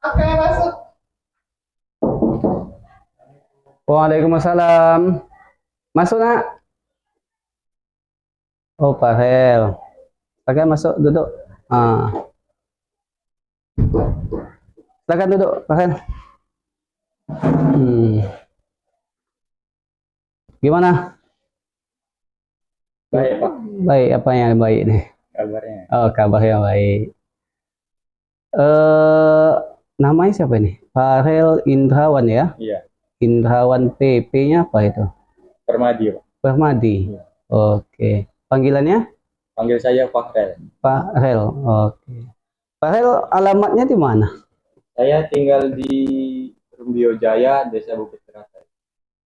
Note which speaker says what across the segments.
Speaker 1: Oke, masuk.
Speaker 2: Waalaikumsalam. Masuk nak. Oh Pak Hel. Pakai masuk duduk. Ah, silakan duduk Pak Hel. Hmm. Gimana?
Speaker 3: Baik, Pak.
Speaker 2: Baik, apa yang baik nih?
Speaker 3: Kabarnya.
Speaker 2: Oh, kabarnya baik. Eh, namanya siapa ini? Farel Indrawan ya?
Speaker 3: Iya,
Speaker 2: Indrawan PP-nya apa itu?
Speaker 3: Permadi, Pak.
Speaker 2: Permadi.
Speaker 3: Iya.
Speaker 2: Oke. Panggilannya
Speaker 3: Panggil saya Fahrel.
Speaker 2: Pak Hel. Oke. Pak Hel, alamatnya di mana?
Speaker 3: Saya tinggal di Rumbio Jaya, Desa Bukit Teratai.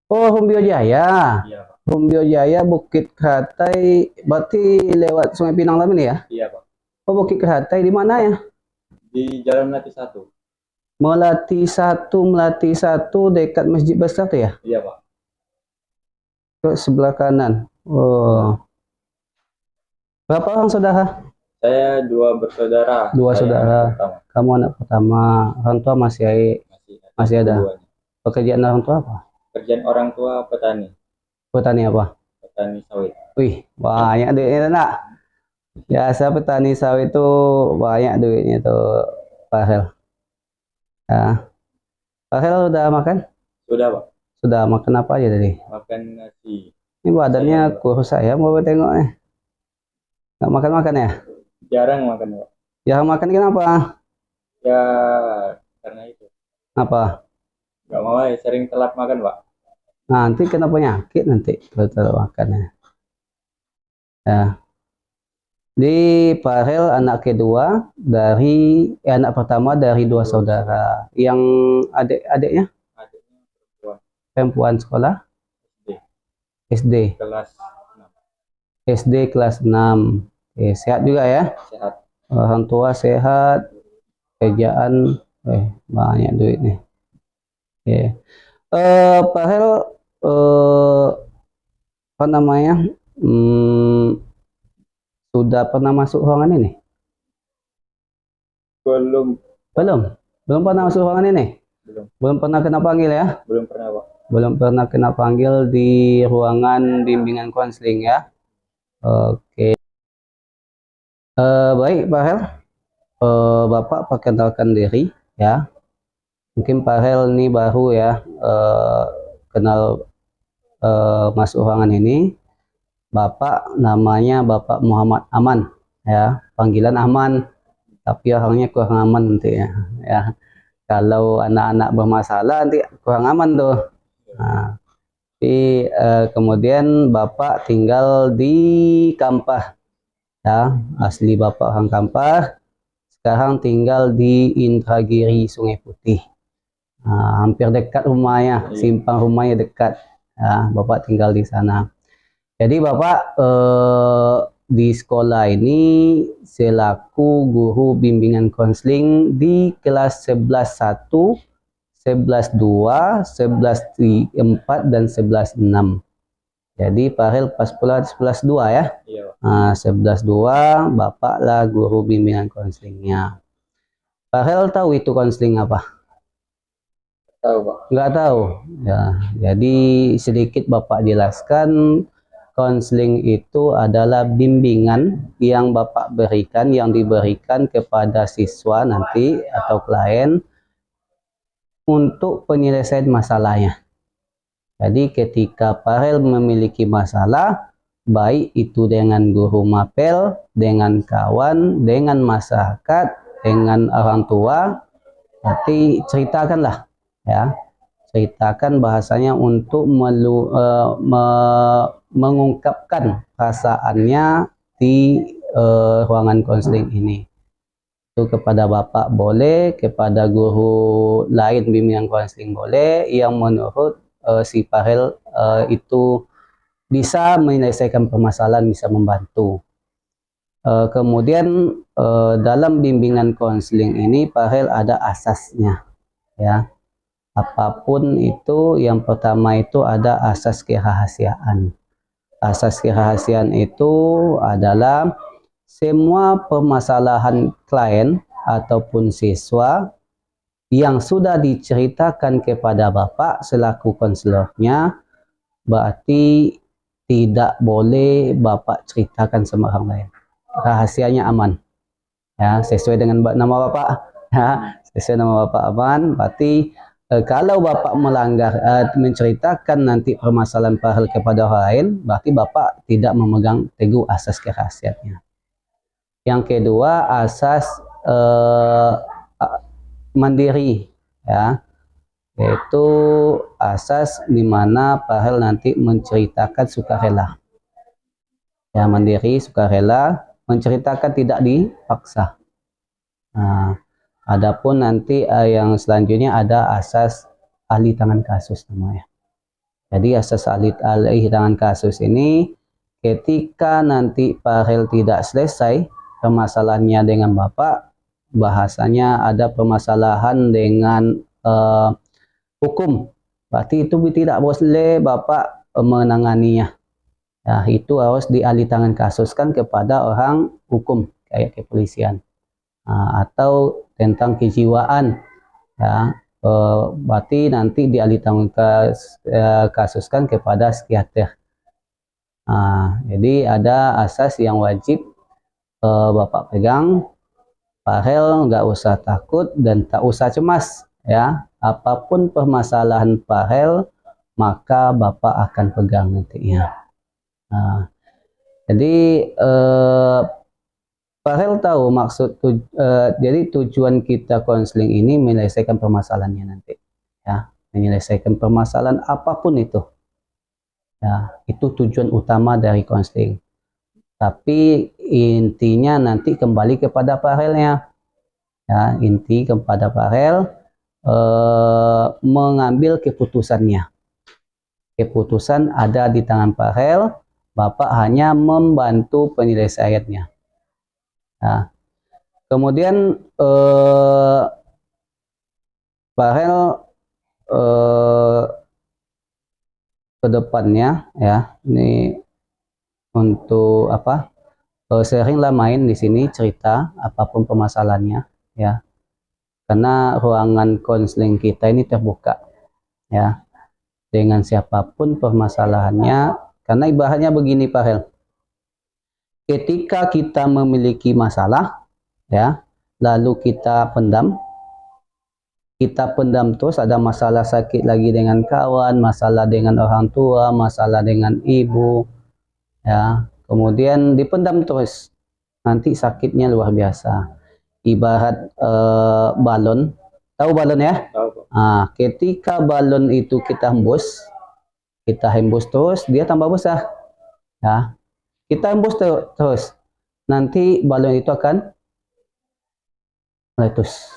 Speaker 2: Oh, Rumbio Jaya.
Speaker 3: Iya, Pak.
Speaker 2: Rumbio Jaya, Bukit Kratai, berarti lewat Sungai Pinang Lamin ya?
Speaker 3: Iya, Pak.
Speaker 2: Oh, Bukit Kratai di mana ya?
Speaker 3: Di Jalan Melati 1.
Speaker 2: Melati satu dekat Masjid Besar tuh ya?
Speaker 3: Iya, Pak.
Speaker 2: Ke sebelah kanan. Oh. Berapa orang saudara?
Speaker 3: Saya dua bersaudara.
Speaker 2: Dua
Speaker 3: Saya
Speaker 2: saudara.
Speaker 3: anak pertama.
Speaker 2: Kamu anak pertama. Orang tua masih ada.
Speaker 3: keduanya.
Speaker 2: Pekerjaan orang tua apa?
Speaker 3: Kerjaan orang tua petani.
Speaker 2: Petani apa?
Speaker 3: Petani sawit.
Speaker 2: Wih, banyak duitnya nak. Biasa petani sawit itu banyak duitnya tuh, Pak Hel. Ya. Pak Hel udah makan?
Speaker 3: Sudah, Pak.
Speaker 2: Sudah makan apa aja tadi?
Speaker 3: Makan nasi.
Speaker 2: Ini badannya kurus saya, mau tengoknya. Nggak makan-makan ya?
Speaker 3: Jarang makan, Pak.
Speaker 2: Jarang makan kenapa?
Speaker 3: Ya, karena itu.
Speaker 2: Apa?
Speaker 3: Nggak mau, sering telat makan, Pak.
Speaker 2: Nanti kena penyakit nanti kalau terlalu makannya. Ya. Di Pak Hel anak kedua anak pertama dari dua saudara. Yang adik-adiknya
Speaker 3: Adiknya perempuan.
Speaker 2: perempuan sekolah
Speaker 3: SD.
Speaker 2: SD.
Speaker 3: Kelas 6.
Speaker 2: SD kelas 6. Sehat juga ya?
Speaker 3: Sehat.
Speaker 2: Orang tua sehat, kerjaan banyak duit nih. Pak Hel, apa namanya? Sudah pernah masuk ruangan ini?
Speaker 3: Belum.
Speaker 2: Belum pernah masuk ruangan ini?
Speaker 3: Belum.
Speaker 2: Belum pernah kena panggil ya?
Speaker 3: Belum pernah, Pak.
Speaker 2: Belum pernah kena panggil di ruangan bimbingan konseling ya? Oke. Baik Pak Hel, Bapak perkenalkan diri ya. Mungkin Pak Hel ini baru ya kenal masuk ruangan ini. Bapak namanya Bapak Muhammad Aman ya, panggilan Aman, tapi orangnya kurang aman nanti ya. Kalau anak-anak bermasalah nanti kurang aman tuh. Nah, tapi kemudian Bapak tinggal di Kampar ya, asli Bapak orang Kampar, sekarang tinggal di Indragiri Sungai Putih. Nah, hampir dekat rumahnya, simpang rumahnya dekat ya, Bapak tinggal di sana. Jadi Bapak di sekolah ini selaku guru bimbingan konseling di kelas 11.1, 11.2, 11.4 dan 11.6. Jadi Pak Hel pas pula 11.2 ya.
Speaker 3: Iya, Pak.
Speaker 2: Nah, 11.2 Bapak lah guru bimbingan konselingnya. Pak Hel tahu itu konseling apa?
Speaker 3: Tahu, Pak.
Speaker 2: Nggak tahu. Ya, jadi sedikit Bapak jelaskan. Konseling itu adalah bimbingan yang Bapak berikan, yang diberikan kepada siswa nanti atau klien untuk penyelesaian masalahnya. Jadi ketika Pak Hel memiliki masalah, baik itu dengan guru mapel, dengan kawan, dengan masyarakat, dengan orang tua, nanti ceritakanlah ya. Ceritakan bahasanya untuk mengungkapkan perasaannya di ruangan konseling ini. Itu kepada Bapak boleh, kepada guru lain bimbingan konseling boleh, yang menurut si Pak Hel itu bisa menyelesaikan permasalahan, bisa membantu. Kemudian dalam bimbingan konseling ini Pak Hel ada asasnya ya. Apapun itu, yang pertama itu ada asas kerahasiaan. Asas kerahasiaan itu adalah semua permasalahan klien ataupun siswa yang sudah diceritakan kepada Bapak selaku konselornya, berarti tidak boleh Bapak ceritakan sama orang lain. Rahasianya aman. Ya, sesuai dengan nama Bapak. Ya, sesuai nama Bapak aman. Berarti kalau Bapak melanggar, menceritakan nanti permasalahan Farel kepada orang lain, berarti Bapak tidak memegang teguh asas kerahasiaannya. Yang kedua, asas mandiri, ya, yaitu asas di mana Farel nanti menceritakan sukarela. Ya, mandiri, sukarela, menceritakan tidak dipaksa. Nah, adapun nanti yang selanjutnya ada asas ahli tangan kasus namanya. Jadi asas ahli tangan kasus ini ketika nanti Farel tidak selesai permasalahannya dengan Bapak, bahasanya ada permasalahan dengan hukum, berarti itu tidak boleh Bapak menanganinya. Nah, itu harus dialih tangan kasuskan kepada orang hukum kayak kepolisian. Atau tentang kejiwaan, ya, berarti nanti dialih tangan kasuskan kepada psikiater. Jadi ada asas yang wajib Bapak pegang. Farel nggak usah takut dan tak usah cemas, ya. Apapun permasalahan Farel, maka Bapak akan pegang nantinya. Jadi Farel tahu maksud jadi tujuan kita konseling ini menyelesaikan permasalahannya nanti, ya, menyelesaikan permasalahan apapun itu, ya, itu tujuan utama dari konseling. Tapi intinya nanti kembali kepada Farelnya, ya, inti kepada Farel mengambil keputusannya. Keputusan ada di tangan Farel, Bapak hanya membantu penyelesaiannya. Nah, kemudian Farel ke depannya, ya, ini untuk apa? Seringlah main di sini cerita apapun permasalahannya, ya. Karena ruangan konseling kita ini terbuka, ya, dengan siapapun permasalahannya. Karena ibaratnya begini, Farel. Ketika kita memiliki masalah, ya, lalu kita pendam terus, ada masalah sakit lagi dengan kawan, masalah dengan orang tua, masalah dengan ibu, ya, kemudian dipendam terus, nanti sakitnya luar biasa. Ibarat balon, tahu balon, ya?
Speaker 3: Tahu.
Speaker 2: Ketika balon itu kita hembus terus, dia tambah besar, ya. Kita hembus terus, nanti balon itu akan meletus.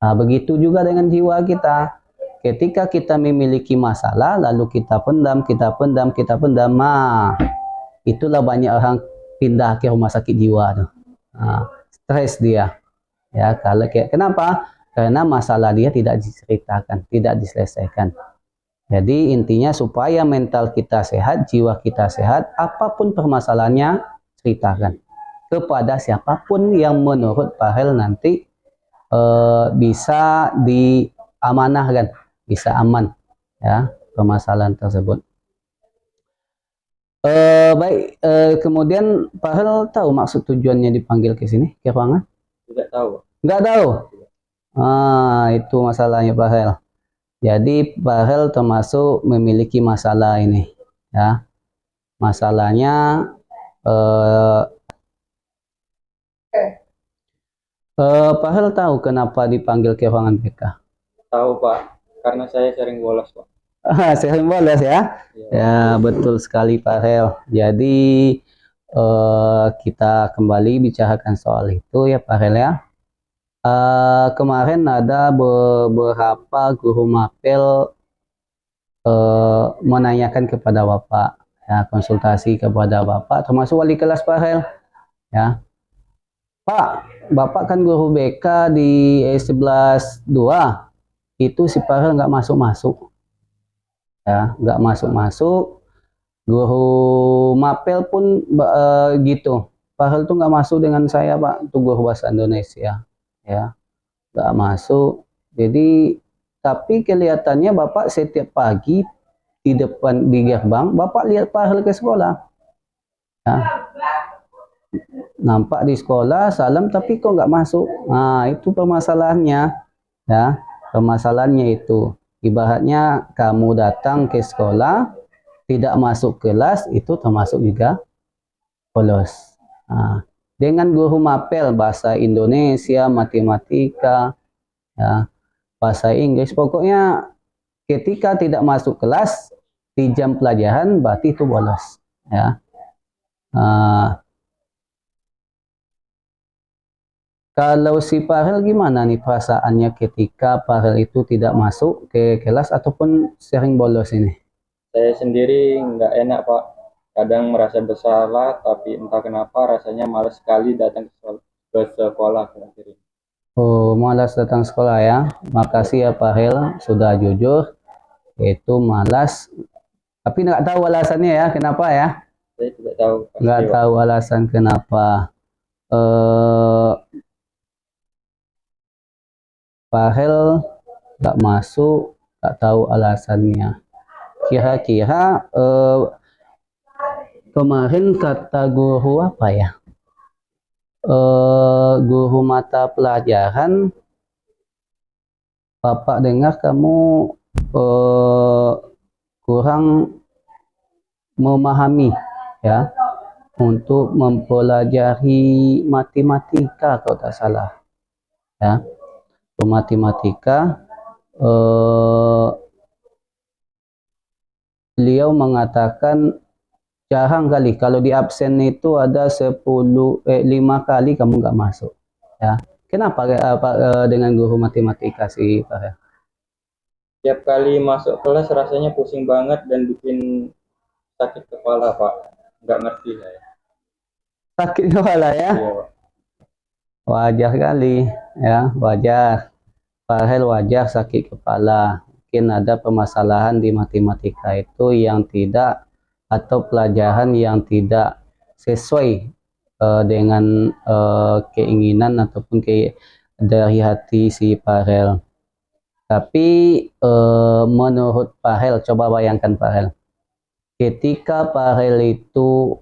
Speaker 2: Begitu juga dengan jiwa kita. Ketika kita memiliki masalah, lalu kita pendam, itulah banyak orang pindah ke rumah sakit jiwa tuh. Stres dia, ya. Kenapa? Karena masalah dia tidak diceritakan, tidak diselesaikan. Jadi intinya supaya mental kita sehat, jiwa kita sehat, apapun permasalahannya ceritakan kepada siapapun yang menurut Farel nanti bisa diamanahkan, bisa aman, ya, permasalahan tersebut. Baik, kemudian Farel tahu maksud tujuannya dipanggil ke sini, ke ruangan?
Speaker 3: Tidak tahu.
Speaker 2: Nggak tahu? Itu masalahnya Farel. Jadi Farel termasuk memiliki masalah ini, ya. Masalahnya Farel tahu kenapa dipanggil ke ruangan BK?
Speaker 3: Tahu, Pak. Karena saya sering bolos, Pak.
Speaker 2: Sering bolos, ya? Ya, betul sekali Farel. Jadi kita kembali bicarakan soal itu, ya Farel, ya. Kemarin ada beberapa guru mapel menanyakan kepada Bapak, ya, konsultasi kepada Bapak, termasuk wali kelas Farel, ya. Pak, Bapak kan guru BK di S11 2, itu si Farel nggak masuk-masuk, ya, nggak masuk-masuk. Guru mapel pun gitu, Farel tuh nggak masuk dengan saya, Pak, itu guru bahasa Indonesia, ya, nggak masuk. Jadi tapi kelihatannya Bapak setiap pagi di depan di gerbang Bapak lihat Farel ke sekolah. Ya. Nampak di sekolah salam tapi kok nggak masuk. Nah, itu permasalahannya. Ya, permasalahannya itu. Ibaratnya kamu datang ke sekolah tidak masuk kelas itu termasuk juga bolos. Nah, dengan guru mapel bahasa Indonesia, matematika, ya, bahasa Inggris, pokoknya ketika tidak masuk kelas di jam pelajaran berarti itu bolos. Ya. Kalau si Farel gimana nih perasaannya ketika Farel itu tidak masuk ke kelas ataupun sering bolos ini?
Speaker 3: Saya sendiri nggak enak Pak. Kadang merasa bersalah, tapi entah kenapa rasanya malas sekali datang ke sekolah akhir-akhir ini.
Speaker 2: Oh, malas datang sekolah ya. Makasih ya Farel sudah jujur. Itu malas. Tapi nggak tahu alasannya ya, kenapa ya?
Speaker 3: Saya tidak tahu pasti
Speaker 2: Nggak
Speaker 3: Pak.
Speaker 2: tahu alasan kenapa. Eh, Farel nggak masuk, nggak tahu alasannya. Kira-kira kemarin kata guru apa ya? Guru mata pelajaran, Bapak dengar kamu kurang memahami ya untuk mempelajari matematika kalau tak salah ya. Untuk matematika beliau mengatakan jarang kali kalau di absen itu ada 5 kali kamu nggak masuk ya. Kenapa dengan guru matematika sih Pak?
Speaker 3: Tiap kali masuk kelas rasanya pusing banget dan bikin sakit kepala Pak. Nggak ngerti saya.
Speaker 2: Sakit kepala ya?
Speaker 3: Iya Pak.
Speaker 2: Wajar kali ya, wajar. Farel wajar sakit kepala. Mungkin ada permasalahan di matematika itu yang tidak atau pelajaran yang tidak sesuai dengan keinginan ataupun dari hati si Farel. Tapi menurut Farel, coba bayangkan Farel, ketika Farel itu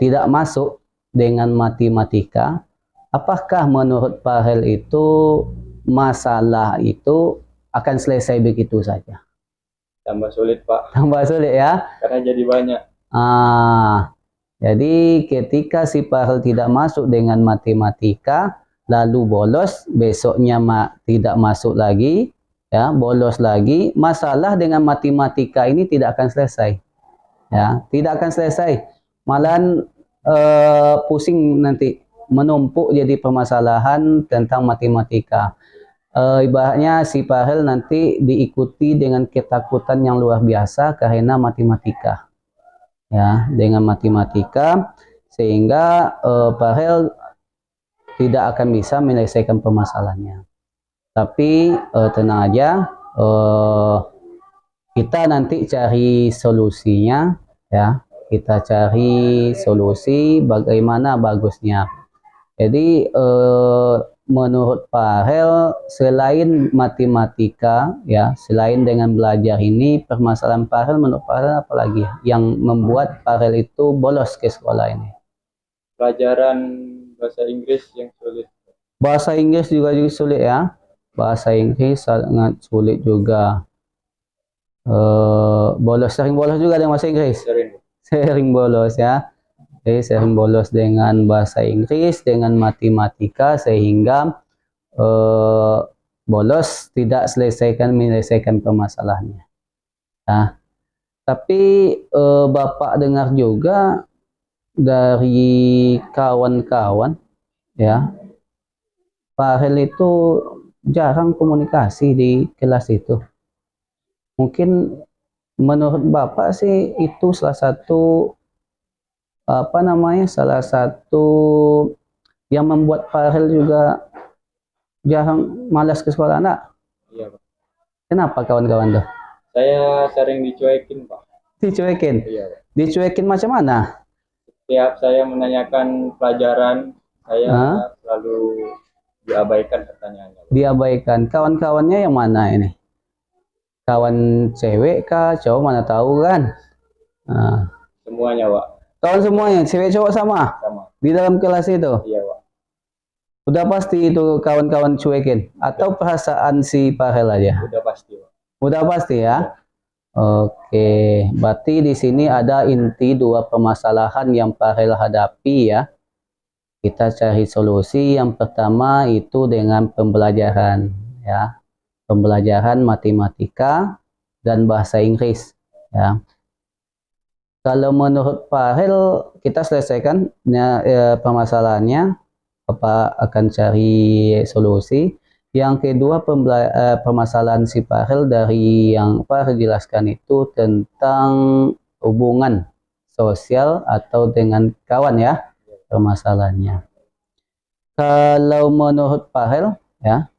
Speaker 2: tidak masuk dengan matematika, apakah menurut Farel itu masalah itu akan selesai begitu saja?
Speaker 3: Tambah sulit Pak.
Speaker 2: Tambah sulit ya?
Speaker 3: Karena jadi banyak.
Speaker 2: Jadi ketika si Farel tidak masuk dengan matematika, lalu bolos, besoknya tidak masuk lagi, ya bolos lagi, masalah dengan matematika ini tidak akan selesai. Ya, tidak akan selesai. Malahan pusing nanti, menumpuk jadi permasalahan tentang matematika. Ibaratnya si Farel nanti diikuti dengan ketakutan yang luar biasa karena matematika. Ya, dengan matematika sehingga Farel tidak akan bisa menyelesaikan permasalahannya. Tapi tenang aja, kita nanti cari solusinya ya. Kita cari solusi bagaimana bagusnya. Jadi menurut Farel selain matematika ya, selain dengan belajar ini, permasalahan Farel menurut Farel apalagi yang membuat Farel itu bolos ke sekolah ini?
Speaker 3: Pelajaran bahasa Inggris yang sulit.
Speaker 2: Bahasa Inggris juga sulit ya. Bahasa Inggris sangat sulit juga. Sering bolos juga dengan bahasa Inggris. Sering bolos ya. Jadi sering bolos dengan bahasa Inggris, dengan matematika sehingga bolos tidak menyelesaikan permasalahannya. Nah, tapi Bapak dengar juga dari kawan-kawan ya, Farel itu jarang komunikasi di kelas itu. Mungkin menurut Bapak sih itu salah satu salah satu yang membuat Farel juga jarang malas ke sekolah anak.
Speaker 3: Iya Pak.
Speaker 2: Kenapa kawan-kawan tuh?
Speaker 3: Saya sering dicuekin Pak.
Speaker 2: Dicuekin?
Speaker 3: Iya Pak.
Speaker 2: Dicuekin macam mana?
Speaker 3: Setiap saya menanyakan pelajaran, saya selalu diabaikan pertanyaannya, Pak.
Speaker 2: Diabaikan. Kawan-kawannya yang mana ini? Kawan cewek kah, cowok, mana tahu kan? Nah,
Speaker 3: Semuanya, Pak.
Speaker 2: kawan semuanya, cewek cowok sama?
Speaker 3: Sama.
Speaker 2: Di dalam kelas itu?
Speaker 3: Iya, Pak.
Speaker 2: Udah pasti itu kawan-kawan cuekin? Atau perasaan si Farel aja?
Speaker 3: Udah pasti, Pak.
Speaker 2: Udah pasti ya? Oke, berarti di sini ada inti dua permasalahan yang Farel hadapi ya. Kita cari solusi. Yang pertama itu dengan pembelajaran ya. Pembelajaran matematika dan bahasa Inggris ya. Kalau menurut Farel kita selesaikan permasalahannya, Bapak akan cari solusi. Yang kedua permasalahan si Farel dari yang Farel jelaskan itu tentang hubungan sosial atau dengan kawan ya permasalahannya. Kalau menurut Farel ya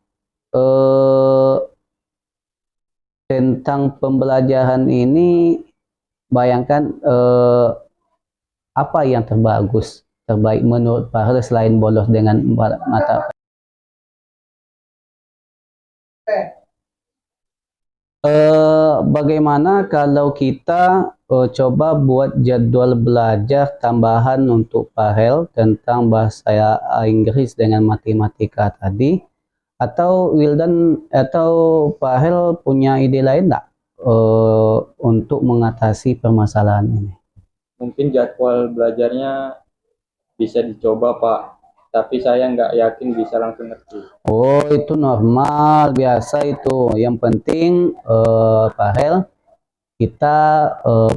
Speaker 2: tentang pembelajaran ini, bayangkan apa yang terbaik menurut Farel selain bolos dengan mata. Bagaimana kalau kita coba buat jadwal belajar tambahan untuk Farel tentang bahasa Inggris dengan matematika tadi? Atau Wildan atau Farel punya ide lain enggak untuk mengatasi permasalahan ini?
Speaker 3: Mungkin jadwal belajarnya bisa dicoba, Pak. Tapi saya nggak yakin bisa langsung ngerti.
Speaker 2: Oh, itu normal, biasa itu. Yang penting Farel, kita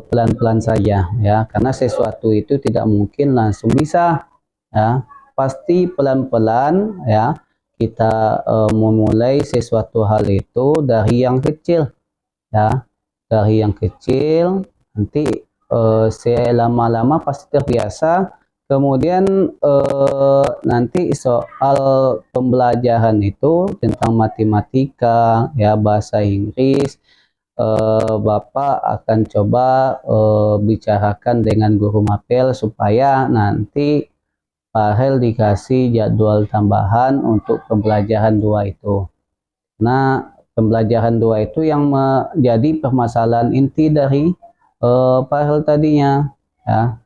Speaker 2: pelan-pelan saja ya, karena sesuatu itu tidak mungkin langsung bisa ya. Pasti pelan-pelan ya. Kita memulai sesuatu hal itu dari yang kecil ya, dari yang kecil, nanti selama-lama pasti terbiasa. Kemudian nanti soal pembelajaran itu tentang matematika ya, bahasa Inggris, Bapak akan coba bicarakan dengan guru mapel supaya nanti Farel dikasih jadwal tambahan untuk pembelajaran dua itu. Nah, pembelajaran dua itu yang menjadi permasalahan inti dari Farel tadinya ya.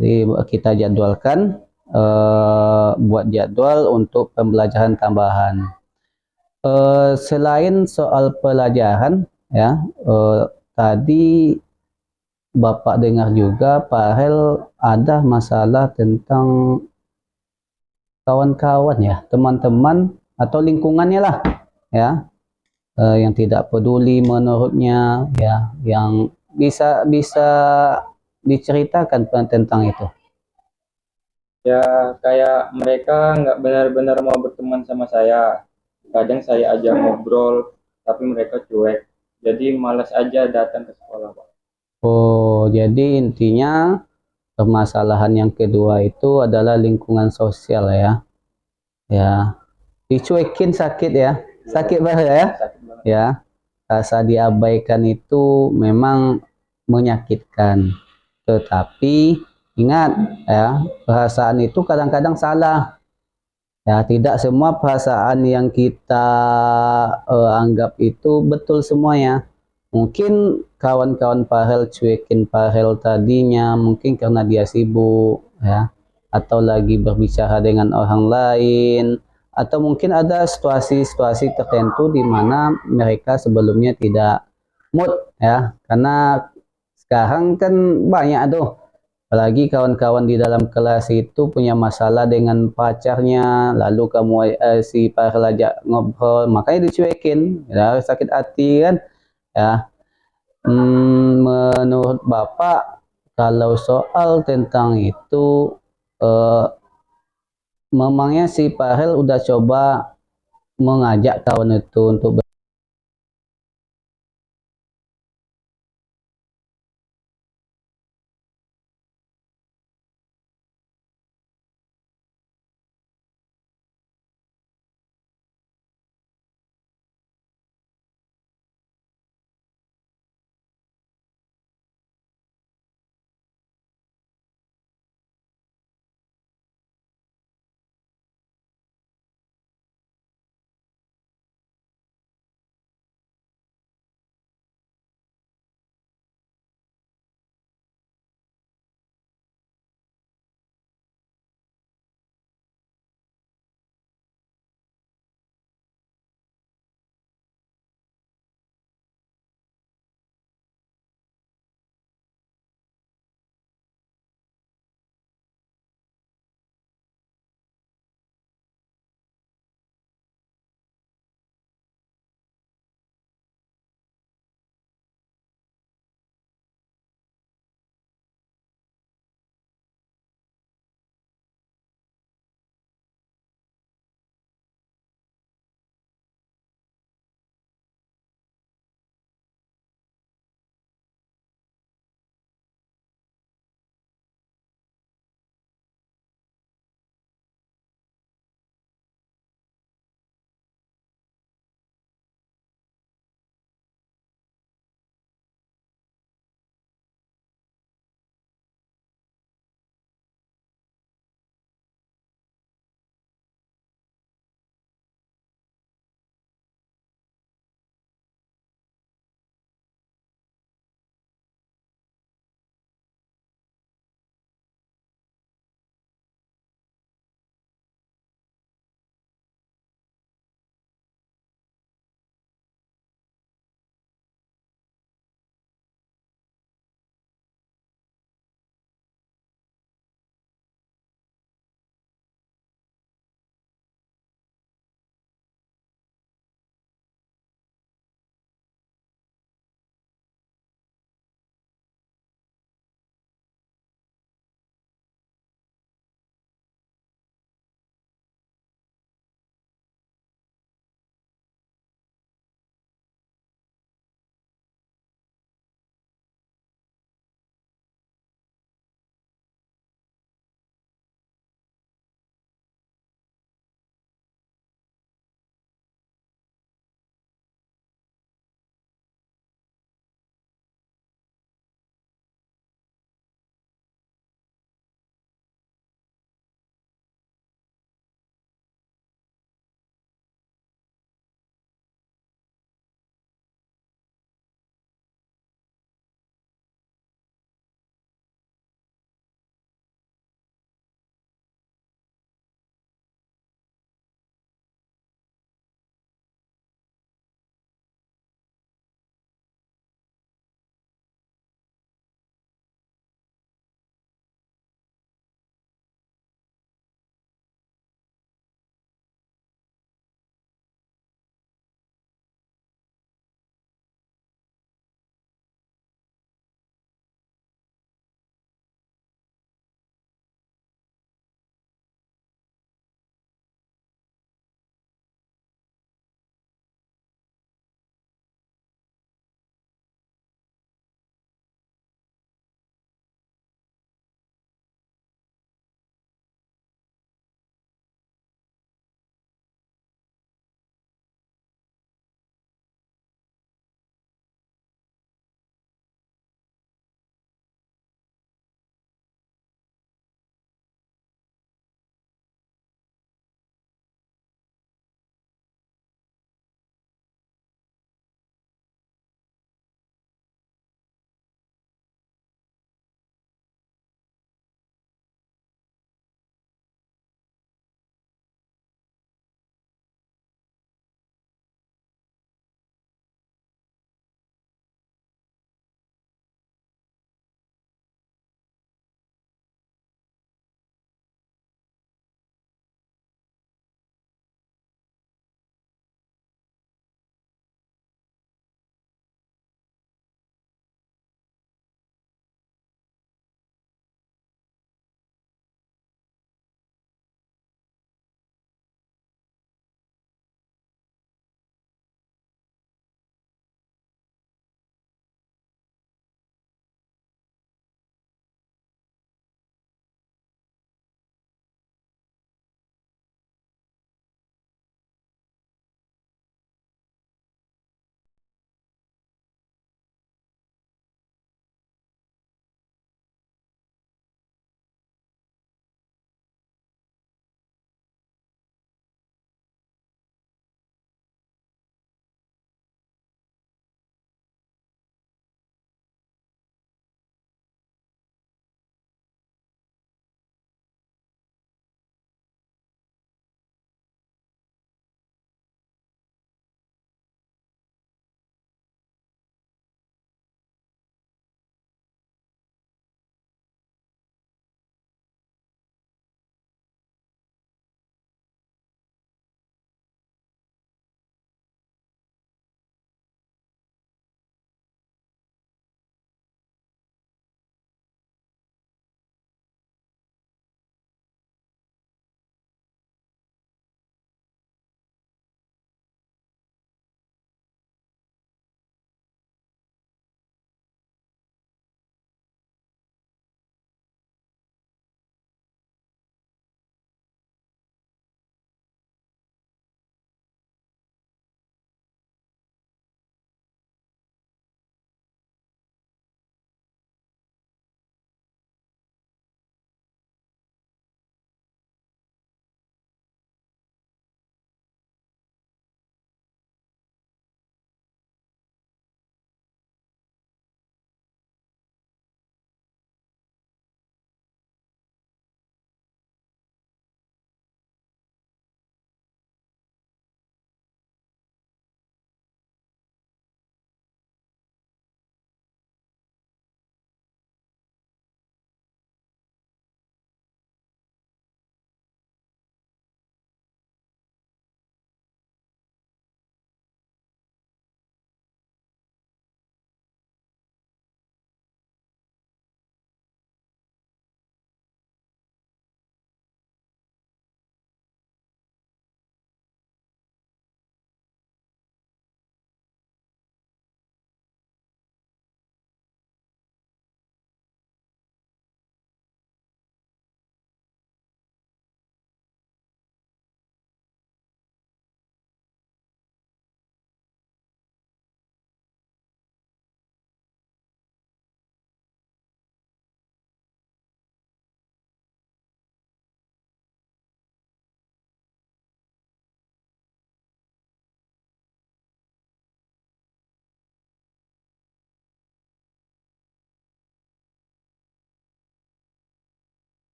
Speaker 2: Jadi kita jadwalkan, buat jadwal untuk pembelajaran tambahan. Selain soal pelajaran ya, tadi Bapak dengar juga Farel ada masalah tentang kawan-kawan ya, teman-teman atau lingkungannya lah ya, yang tidak peduli menurutnya ya, yang bisa diceritakan tentang itu.
Speaker 3: Ya, kayak mereka nggak benar-benar mau berteman sama saya. Kadang saya ajak ngobrol, tapi mereka cuek. Jadi malas aja datang ke sekolah, Pak.
Speaker 2: Oh, jadi intinya permasalahan yang kedua itu adalah lingkungan sosial ya. Ya, dicuekin sakit ya. Sakit banget ya.
Speaker 3: Sakit banget.
Speaker 2: Ya, rasa diabaikan itu memang menyakitkan. Tetapi ingat ya, perasaan itu kadang-kadang salah. Ya, tidak semua perasaan yang kita anggap itu betul semuanya. Mungkin kawan-kawan Farel cuekin Farel tadinya mungkin karena dia sibuk ya, atau lagi berbicara dengan orang lain, atau mungkin ada situasi-situasi tertentu di mana mereka sebelumnya tidak mood ya, karena sekarang kan banyak tuh, apalagi kawan-kawan di dalam kelas itu punya masalah dengan pacarnya, lalu kamu si Farel ajak ngobrol, makanya dicuekin ya, sakit hati kan ya. Menurut Bapak, kalau soal tentang itu memangnya si Farel udah coba mengajak kawan itu untuk